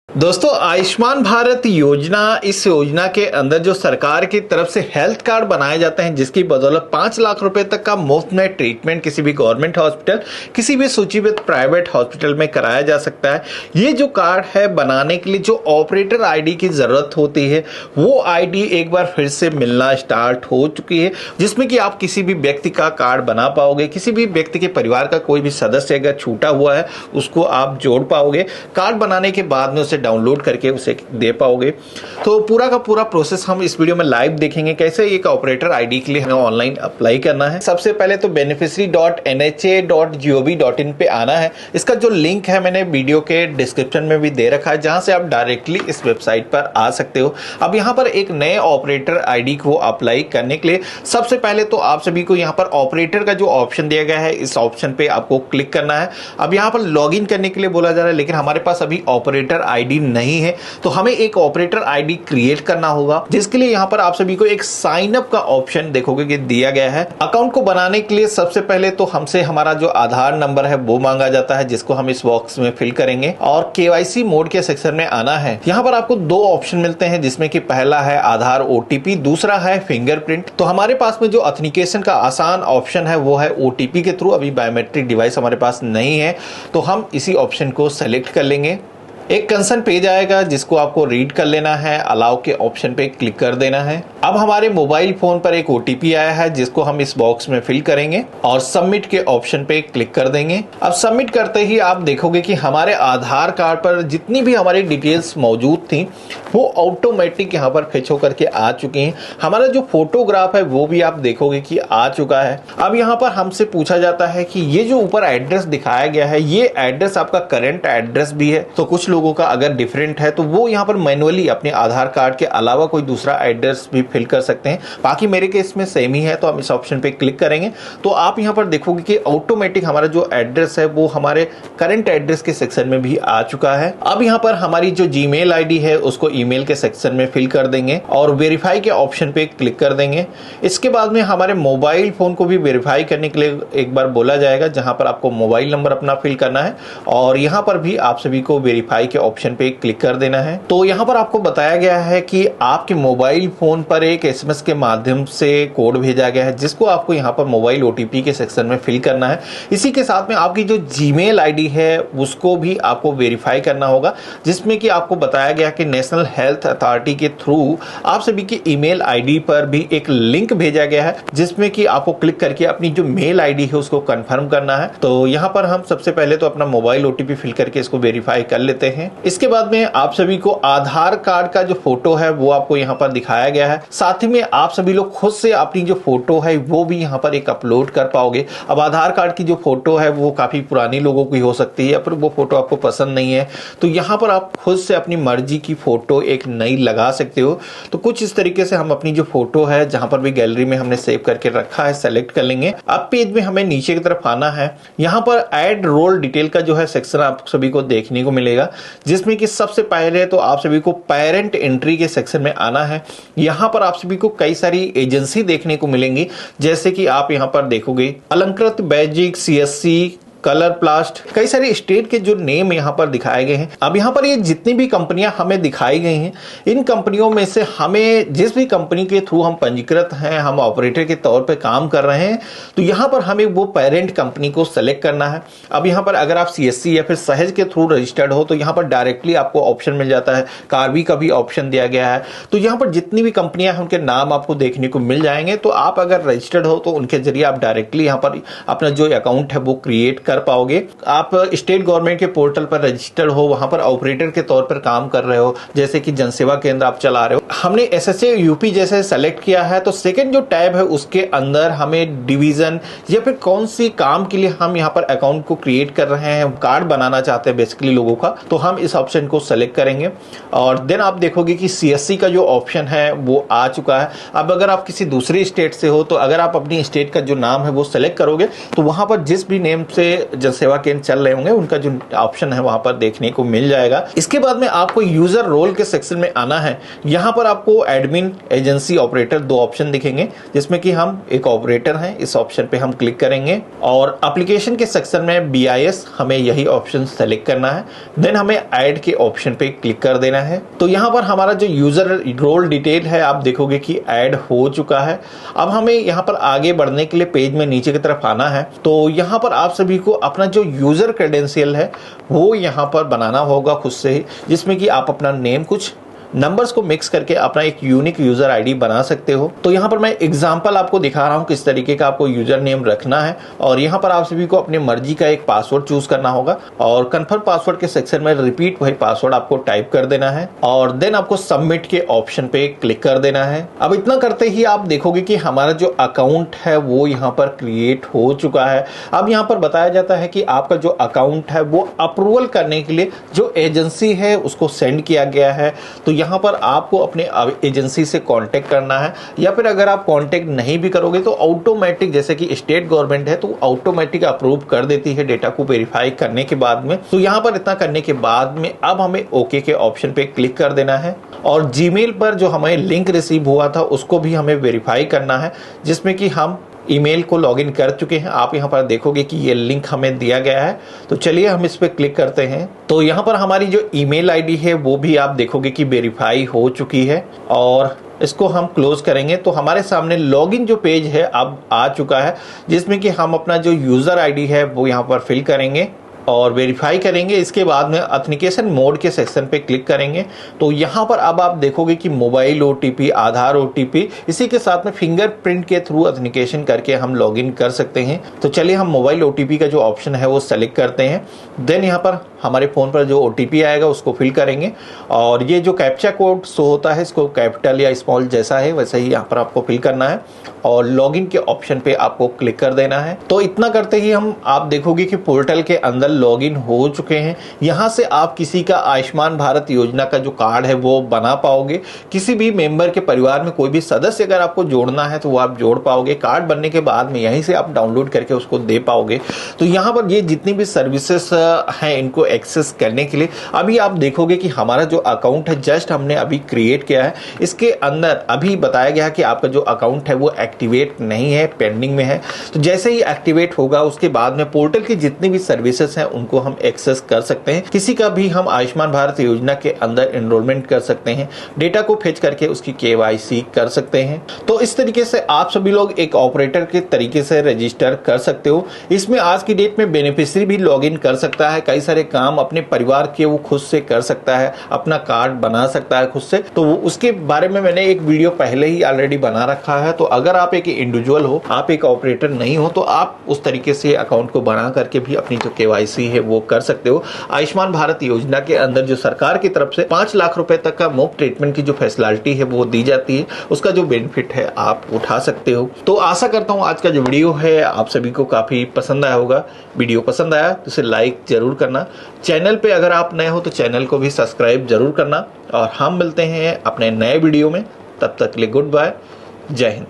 दोस्तों, आयुष्मान भारत योजना, इस योजना के अंदर जो सरकार की तरफ से हेल्थ कार्ड बनाए जाते हैं, जिसकी बदौलत 5 लाख रुपए तक का मुफ्त में ट्रीटमेंट किसी भी गवर्नमेंट हॉस्पिटल, किसी भी सूचीबद्ध प्राइवेट हॉस्पिटल में कराया जा सकता है। ये जो कार्ड है बनाने के लिए जो ऑपरेटर आईडी की जरूरत होती है, वो आईडी एक बार फिर से मिलना स्टार्ट हो चुकी है, जिसमें कि आप किसी भी व्यक्ति का कार्ड बना पाओगे। किसी भी व्यक्ति के परिवार का कोई भी सदस्य अगर छूटा हुआ है, उसको आप जोड़ पाओगे। कार्ड बनाने के बाद में उसे डाउनलोड करके उसे दे पाओगे। तो पूरा का पूरा प्रोसेस हम इस वीडियो में लाइव देखेंगे, कैसे एक ऑपरेटर आईडी के लिए हमें ऑनलाइन अप्लाई करना है। सबसे पहले तो beneficiary.nha.gov.in पे आना है। इसका जो लिंक है मैंने वीडियो के डिस्क्रिप्शन में भी दे रखा है, जहां से आप डायरेक्टली इस वेबसाइट पर आ सकते हो। अब यहां पर एक नए ऑपरेटर आईडी को अप्लाई करने के लिए सबसे पहले तो आप सभी को यहां पर ऑपरेटर का जो ऑप्शन दिया गया है, इस ऑप्शन पे आपको क्लिक करना है। अब यहां पर लॉगिन करने के लिए बोला जा रहा है, लेकिन हमारे पास अभी ऑपरेटर आईडी नहीं है, तो हमें एक ऑपरेटर आईडी क्रिएट करना होगा, जिसके लिए यहां पर आप सभी को एक साइन अप का ऑप्शन देखोगे कि दिया गया है। अकाउंट को बनाने के लिए सबसे पहले तो हमसे हमारा जो आधार नंबर है वो मांगा जाता है, जिसको हम इस बॉक्स में फिल करेंगे और केवाईसी मोड के सेक्शन में आना है। यहां पर आपको 2 ऑप्शन मिलते हैं, जिसमें कि पहला है आधार ओटीपी, दूसरा है फिंगरप्रिंट। तो हमारे पास में जो ऑथेंटिकेशन का आसान ऑप्शन है वो है ओटीपी के थ्रू। अभी बायोमेट्रिक डिवाइस हमारे पास नहीं है, तो हम इसी ऑप्शन को सेलेक्ट कर लेंगे। एक कंसर्न पेज आएगा, जिसको आपको रीड कर लेना है। अलाउ के ऑप्शन पे क्लिक कर देना है। अब हमारे मोबाइल फोन पर एक ओटीपी आया है, जिसको हम इस बॉक्स में फिल करेंगे और सबमिट के ऑप्शन पे क्लिक कर देंगे। अब सबमिट करते ही आप देखोगे कि हमारे आधार कार्ड पर जितनी भी हमारी डिटेल्स मौजूद थी वो ऑटोमेटिक यहाँ पर फेच होकर के आ चुकी हैं। हमारा जो फोटोग्राफ है वो भी आप देखोगे कि आ चुका है। अब यहाँ पर हमसे पूछा जाता है कि ये जो ऊपर एड्रेस दिखाया गया है, ये एड्रेस आपका करंट एड्रेस भी है। तो कुछ लोगों का अगर डिफरेंट है तो वो यहाँ पर मैनुअली अपने आधार कार्ड के अलावा कोई दूसरा एड्रेस भी फिल कर सकते हैं। बाकी मेरे केस में सेम ही है, तो हम इस ऑप्शन पे क्लिक करेंगे तो आप यहाँ पर देखोगे कि ऑटोमेटिक हमारा जो एड्रेस है वो हमारे करंट एड्रेस के सेक्शन में भी आ चुका है। अब यहाँ पर हमारी जो जीमेल आईडी है उसको ईमेल के सेक्शन में फिल कर देंगे और वेरीफाई के ऑप्शन पे क्लिक कर देंगे। इसके बाद में हमारे मोबाइल फोन को भी वेरीफाई करने के लिए एक बार बोला जाएगा, जहां पर आपको मोबाइल नंबर अपना फिल करना है और यहाँ पर भी आप सभी को वेरीफाई के ऑप्शन पे क्लिक कर देना है। तो यहाँ पर आपको बताया गया है कि आपके मोबाइल फोन पर एक एसएमएस के माध्यम से कोड भेजा गया है, जिसको आपको यहाँ पर मोबाइल ओटीपी के सेक्शन में फिल करना है। इसी के साथ में आपकी जो जीमेल आईडी है उसको भी आपको वेरीफाई करना होगा, जिसमें कि आपको बताया गया कि नेशनल हेल्थ अथॉरिटी के थ्रू आप सभी की ईमेल आईडी पर भी एक लिंक भेजा गया है, जिसमें कि आपको क्लिक करके अपनी जो मेल आईडी है उसको कंफर्म करना है। तो यहाँ पर हम सबसे पहले तो अपना मोबाइल ओटीपी फिल करके इसको वेरीफाई कर लेते हैं। इसके बाद में आप सभी को आधार कार्ड का जो फोटो है वो आपको यहाँ पर दिखाया गया है। साथ ही में आप सभी लोग खुद से अपनी जो फोटो है वो भी यहाँ पर एक अपलोड कर पाओगे। अब आधार कार्ड की जो फोटो है वो काफी पुरानी लोगों की हो सकती है, पर वो फोटो आपको पसंद नहीं है, तो यहाँ पर आप खुद से अपनी मर्जी की फोटो एक नई लगा सकते हो। तो कुछ इस तरीके से हम अपनी जो फोटो है, जहां पर भी गैलरी में हमने सेव करके रखा है, सेलेक्ट कर लेंगे। अब पेज में हमें नीचे की तरफ आना है। यहाँ पर ऐड रोल डिटेल का जो है सेक्शन आप सभी को देखने को मिलेगा, जिसमें कि सबसे पहले तो आप सभी को पेरेंट एंट्री के सेक्शन में आना है। यहाँ पर आप सभी को कई सारी एजेंसी देखने को मिलेंगी, जैसे कि आप यहाँ पर देखोगे अलंकृत, बेजिक, सीएससी, कलर प्लास्ट, कई सारे स्टेट के जो नेम यहाँ पर दिखाए गए हैं। अब यहाँ पर ये जितनी भी कंपनियां हमें दिखाई गई हैं, इन कंपनियों में से हमें जिस भी कंपनी के थ्रू हम पंजीकृत हैं, हम ऑपरेटर के तौर पे काम कर रहे हैं, तो यहाँ पर हमें वो पेरेंट कंपनी को सेलेक्ट करना है। अब यहाँ पर अगर आप सीएससी या फिर सहज के थ्रू रजिस्टर्ड हो तो यहाँ पर डायरेक्टली आपको ऑप्शन मिल जाता है। कार्बी का भी ऑप्शन दिया गया है। तो यहाँ पर जितनी भी कंपनियां हैं उनके नाम आपको देखने को मिल जाएंगे। तो आप अगर रजिस्टर्ड हो तो उनके जरिए आप डायरेक्टली यहाँ पर अपना जो अकाउंट है वो क्रिएट कर पाओगे। आप स्टेट गवर्नमेंट के पोर्टल पर रजिस्टर्ड हो, वहां पर ऑपरेटर के तौर पर काम कर रहे हो, जैसे कि जनसेवा केंद्र आप चला रहे हो। हमने एसएसए यूपी जैसे सेलेक्ट किया है, तो सेकंड जो टैब है उसके अंदर हमें डिवीजन या फिर कौन सी काम के लिए हम यहाँ पर अकाउंट को क्रिएट कर रहे हैं, कार्ड बनाना चाहते हैं बेसिकली लोगों का, तो हम इस ऑप्शन को सेलेक्ट करेंगे और देन आप देखोगे कि सीएससी का जो ऑप्शन है वो आ चुका है। अब अगर आप किसी दूसरी स्टेट से हो, तो अगर आप अपनी स्टेट का जो नाम है वो सेलेक्ट करोगे तो वहां पर जिस भी नेम से जनसेवा केंद्र चल रहे होंगे उनका जो ऑप्शन है वहां पर देखने को मिल जाएगा। इसके बाद में आपको यूजर रोल के सेक्शन में आना है। यहाँ पर आपको एडमिन, एजेंसी, ऑपरेटर 2 ऑप्शन दिखेंगे, जिसमें कि हम एक ऑपरेटर हैं, इस ऑप्शन पे हम क्लिक करेंगे और एप्लीकेशन के सेक्शन में BIS हमें यही ऑप्शन सेलेक्ट करना है। देन हमें ऐड के ऑप्शन पे क्लिक कर देना है। तो यहाँ पर हमारा जो यूजर रोल डिटेल है आप देखोगे कि ऐड हो चुका है। अब हमें यहाँ पर आगे बढ़ने के लिए पेज में नीचे की तरफ आना है। तो यहाँ पर आप सभी को अपना जो यूजर क्रेडेंशियल है वो यहाँ पर बनाना होगा खुद से ही, जिसमें कि आप अपना नेम, कुछ नंबर्स को मिक्स करके अपना एक यूनिक यूजर आईडी बना सकते हो। तो यहाँ पर मैं एग्जांपल आपको दिखा रहा हूँ किस तरीके का आपको यूजर नेम रखना है और यहाँ पर आप सभी को अपनी मर्जी का एक पासवर्ड चूज करना होगा और कंफर्म पासवर्ड के सेक्शन में रिपीट वही पासवर्ड आपको टाइप कर देना है और देन आपको सबमिट के ऑप्शन पे क्लिक कर देना है। अब इतना करते ही आप देखोगे कि हमारा जो अकाउंट है वो यहाँ पर क्रिएट हो चुका है। अब यहाँ पर बताया जाता है कि आपका जो अकाउंट है वो अप्रूवल करने के लिए जो एजेंसी है उसको सेंड किया गया है। तो यहाँ पर आपको अपने एजेंसी से कांटेक्ट करना है या फिर अगर आप कांटेक्ट नहीं भी करोगे तो ऑटोमेटिक, जैसे कि स्टेट गवर्नमेंट है तो ऑटोमेटिक अप्रूव कर देती है डेटा को वेरीफाई करने के बाद में। तो यहाँ पर इतना करने के बाद में अब हमें ओके के ऑप्शन पे क्लिक कर देना है और जीमेल पर जो हमें लिंक रिसीव हुआ था उसको भी हमें वेरीफाई करना है, जिसमें कि हम ईमेल को लॉगिन कर चुके हैं। आप यहाँ पर देखोगे कि ये लिंक हमें दिया गया है। तो चलिए हम इस पर क्लिक करते हैं। तो यहाँ पर हमारी जो ईमेल आईडी है वो भी आप देखोगे कि वेरीफाई हो चुकी है और इसको हम क्लोज करेंगे तो हमारे सामने लॉगिन जो पेज है अब आ चुका है, जिसमें कि हम अपना जो यूजर आईडी है वो यहाँ पर फिल करेंगे और वेरीफाई करेंगे। इसके बाद में ऑथेंटिकेशन मोड के सेक्शन पे क्लिक करेंगे। तो यहाँ पर अब आप देखोगे कि मोबाइल OTP, आधार OTP, इसी के साथ में फिंगरप्रिंट के थ्रू ऑथेंटिकेशन करके हम लॉगिन कर सकते हैं। तो चलिए हम मोबाइल OTP का जो ऑप्शन है वो सेलेक्ट करते हैं। देन यहाँ पर हमारे फ़ोन पर जो OTP आएगा उसको फिल करेंगे और ये जो कैप्चा कोड शो होता है इसको कैपिटल या स्मॉल जैसा है वैसे ही यहाँ पर आपको फिल करना है और लॉगिन के ऑप्शन पे आपको क्लिक कर देना है। तो इतना करते ही आप देखोगे कि पोर्टल के अंदर लॉगिन हो चुके हैं। यहाँ से आप किसी का आयुष्मान भारत योजना का जो कार्ड है वो बना पाओगे। किसी भी मेंबर के परिवार में कोई भी सदस्य अगर आपको जोड़ना है तो वो आप जोड़ पाओगे। कार्ड बनने के बाद में यहीं से आप डाउनलोड करके उसको दे पाओगे। तो यहाँ पर ये जितनी भी सर्विसेज हैं इनको एक्सेस करने के लिए अभी आप देखोगे कि हमारा जो अकाउंट है जस्ट हमने अभी क्रिएट किया है। इसके अंदर अभी बताया गया कि आपका जो अकाउंट है वो एक्टिवेट नहीं है, पेंडिंग में है। तो जैसे ही एक्टिवेट होगा उसके बाद में पोर्टल की जितनी भी सर्विसेज हैं उनको हम एक्सेस कर सकते हैं। किसी का भी हम आयुष्मान भारत योजना के अंदर एनरोलमेंट कर सकते हैं, डेटा को फेच करके उसकी KYC कर सकते हैं। तो इस तरीके से आप सभी लोग एक ऑपरेटर के तरीके से रजिस्टर कर सकते हो। इसमें आज की डेट में बेनिफिशियरी भी लॉगिन कर सकता है, कई सारे काम अपने परिवार के वो खुद से कर सकता है, अपना कार्ड बना सकता है खुद से। तो उसके बारे में मैंने एक वीडियो पहले ही ऑलरेडी बना रखा है। तो अगर आप एक इंडिविजुअल हो, आप एक ऑपरेटर नहीं हो, तो आप उस तरीके से अकाउंट को बना करके भी अपनी जो KYC है वो कर सकते हो। आयुष्मान भारत योजना के अंदर जो सरकार की तरफ से 5 लाख रुपए तक का मुफ्त ट्रीटमेंट की जो फैसिलिटी है वो दी जाती है, उसका जो बेनिफिट है आप उठा सकते हो। तो आशा करता हूँ आज का जो वीडियो है आप सभी को काफी पसंद आया होगा। वीडियो पसंद आया तो इसे लाइक जरूर करना। चैनल पे अगर आप नए हो तो चैनल को भी सब्सक्राइब जरूर करना और हम मिलते हैं अपने नए वीडियो में। तब तक के लिए गुड बाय, जय हिंद।